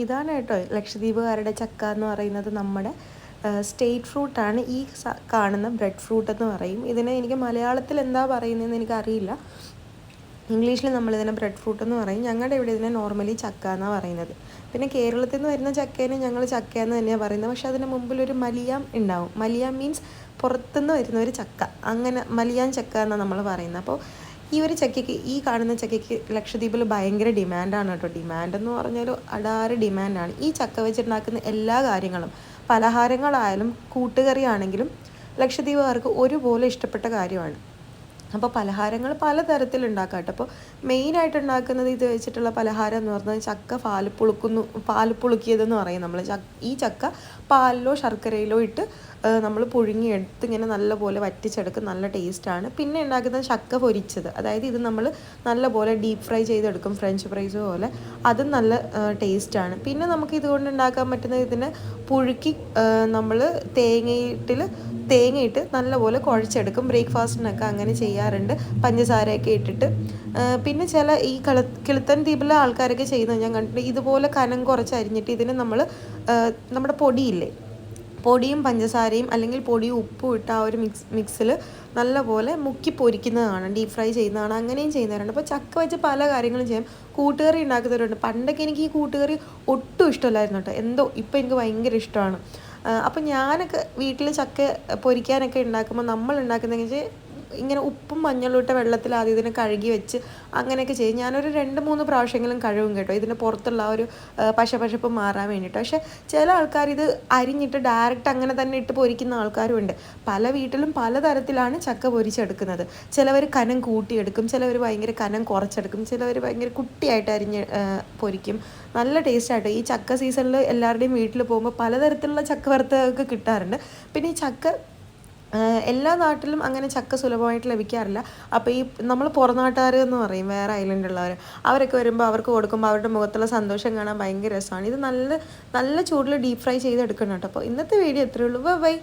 ഇതാണ് കേട്ടോ ലക്ഷദ്വീപുകാരുടെ ചക്ക എന്ന് പറയുന്നത്. നമ്മുടെ സ്റ്റേറ്റ് ഫ്രൂട്ടാണ് ഈ കാണുന്ന ബ്രെഡ് ഫ്രൂട്ട് എന്ന് പറയും. ഇതിനെ എനിക്ക് മലയാളത്തിൽ എന്താ പറയുന്നതെന്ന് എനിക്കറിയില്ല. ഇംഗ്ലീഷിൽ നമ്മളിതിനെ ബ്രെഡ് ഫ്രൂട്ട് എന്ന് പറയും. ഞങ്ങളുടെ ഇവിടെ ഇതിനെ നോർമലി ചക്ക എന്നാണ് പറയുന്നത്. പിന്നെ കേരളത്തിൽ നിന്ന് വരുന്ന ചക്കേനെ ഞങ്ങൾ ചക്ക എന്ന് തന്നെയാണ് പറയുന്നത്. പക്ഷേ അതിന് മുമ്പിലൊരു മലിയാം ഉണ്ടാവും. മലിയാം മീൻസ് പുറത്തുനിന്ന് വരുന്ന ഒരു ചക്ക, അങ്ങനെ മലിയാൻ ചക്ക എന്നാണ് നമ്മൾ പറയുന്നത്. അപ്പോൾ ഈ ഒരു ചക്കയ്ക്ക്, ഈ കാണുന്ന ചക്കയ്ക്ക് ലക്ഷദ്വീപിൽ ഭയങ്കര ഡിമാൻഡാണ് കേട്ടോ. ഡിമാൻഡ് എന്ന് പറഞ്ഞാൽ അടാറ് ഡിമാൻഡാണ്. ഈ ചക്ക വെച്ചിട്ടുണ്ടാക്കുന്ന എല്ലാ കാര്യങ്ങളും, പലഹാരങ്ങളായാലും കൂട്ടുകറി ആണെങ്കിലും ലക്ഷദ്വീപുകാർക്ക് ഒരുപോലെ ഇഷ്ടപ്പെട്ട കാര്യമാണ്. അപ്പോൾ പലഹാരങ്ങൾ പലതരത്തിൽ ഉണ്ടാക്കാം കേട്ടോ. അപ്പോൾ മെയിനായിട്ട് ഉണ്ടാക്കുന്നത് ഇത് വെച്ചിട്ടുള്ള പലഹാരം എന്ന് പറഞ്ഞാൽ ചക്ക പാൽപ്പുളുക്കിയതെന്ന് പറയും നമ്മൾ. ഈ ചക്ക പാലിലോ ശർക്കരയിലോ ഇട്ട് നമ്മൾ പുഴുങ്ങിയെടുത്ത് ഇങ്ങനെ നല്ലപോലെ വറ്റിച്ചെടുക്കും. നല്ല ടേസ്റ്റാണ്. പിന്നെ ഉണ്ടാക്കുന്നത് ചക്ക പൊരിച്ചത്, അതായത് ഇത് നമ്മൾ നല്ലപോലെ ഡീപ്പ് ഫ്രൈ ചെയ്തെടുക്കും, ഫ്രഞ്ച് ഫ്രൈസ് പോലെ. അതും നല്ല ടേസ്റ്റാണ്. പിന്നെ നമുക്ക് ഇതുകൊണ്ട് ഉണ്ടാക്കാൻ പറ്റുന്നത്, ഇതിനെ പുഴുക്കി നമ്മൾ തേങ്ങയിട്ട് നല്ലപോലെ കുഴച്ചെടുക്കും. ബ്രേക്ക്ഫാസ്റ്റിനൊക്കെ അങ്ങനെ ചെയ്യാറുണ്ട്, പഞ്ചസാരയൊക്കെ ഇട്ടിട്ട്. പിന്നെ ചില ഈ കിളിത്തൻ ദ്വീപിലെ ആൾക്കാരൊക്കെ ചെയ്യുന്നത് ഞാൻ കണ്ടിട്ടുണ്ട്. ഇതുപോലെ കനം കുറച്ച് അരിഞ്ഞിട്ട് ഇതിന് നമ്മൾ നമ്മുടെ പൊടിയും പഞ്ചസാരയും അല്ലെങ്കിൽ പൊടിയും ഉപ്പും ഇട്ട് ആ ഒരു മിക്സിൽ നല്ലപോലെ മുക്കി പൊരിക്കുന്നതാണ്, ഡീപ്പ് ഫ്രൈ ചെയ്യുന്നതാണ്. അങ്ങനെയും ചെയ്യുന്നവരുണ്ട്. അപ്പോൾ ചക്ക വെച്ച് പല കാര്യങ്ങളും ചെയ്യാം. കൂട്ടുകറി ഉണ്ടാക്കുന്നവരുണ്ട്. പണ്ടൊക്കെ എനിക്ക് ഈ കൂട്ടുകറി ഒട്ടും ഇഷ്ടമല്ലായിരുന്നു കേട്ടോ. എന്തോ ഇപ്പം എനിക്ക് ഭയങ്കര ഇഷ്ടമാണ്. അപ്പം ഞാനൊക്കെ വീട്ടിൽ ചക്ക പൊരിക്കാനൊക്കെ ഉണ്ടാക്കുമ്പോൾ നമ്മൾ ഉണ്ടാക്കുന്നതെന്ന് വെച്ചാൽ ഇങ്ങനെ ഉപ്പും മഞ്ഞളും ഇട്ട വെള്ളത്തിൽ ആദ്യം ഇതിനെ കഴുകി വെച്ച് അങ്ങനെയൊക്കെ ചെയ്യും. ഞാനൊരു 2-3 പ്രാവശ്യമെങ്കിലും കഴുകും കേട്ടോ, ഇതിന് പുറത്തുള്ള ആ ഒരു പശപ്പ് മാറാൻ വേണ്ടിയിട്ട്. പക്ഷേ ചില ആൾക്കാർ ഇത് അരിഞ്ഞിട്ട് ഡയറക്റ്റ് അങ്ങനെ തന്നെ ഇട്ട് പൊരിക്കുന്ന ആൾക്കാരുമുണ്ട്. പല വീട്ടിലും പലതരത്തിലാണ് ചക്ക പൊരിച്ചെടുക്കുന്നത്. ചിലവർ കനം കൂട്ടിയെടുക്കും, ചിലവർ ഭയങ്കര കനം കുറച്ചെടുക്കും, ചിലവർ ഭയങ്കര കുട്ടിയായിട്ട് അരിഞ്ഞ് പൊരിക്കും. നല്ല ടേസ്റ്റായിട്ട് ഈ ചക്ക സീസണിൽ എല്ലാവരുടെയും വീട്ടിൽ പോകുമ്പോൾ പലതരത്തിലുള്ള ചക്ക വറുത്തതൊക്കെ കിട്ടാറുണ്ട്. പിന്നെ ഈ ചക്ക എല്ലാ നാട്ടിലും അങ്ങനെ ചക്ക സുലഭമായിട്ട് ലഭിക്കാറില്ല. അപ്പോൾ ഈ നമ്മൾ പുറനാട്ടുകാർ എന്ന് പറയും, വേറെ ഐലൻഡുള്ളവർ, അവരൊക്കെ വരുമ്പോൾ അവർക്ക് കൊടുക്കുമ്പോൾ അവരുടെ മുഖത്തുള്ള സന്തോഷം കാണാൻ ഭയങ്കര രസമാണ്. ഇത് നല്ല നല്ല ചൂടിൽ ഡീപ്പ് ഫ്രൈ ചെയ്തെടുക്കണം കേട്ടോ. അപ്പോൾ ഇന്നത്തെ വീഡിയോ എത്രയേ ഉള്ളൂ. ബൈ.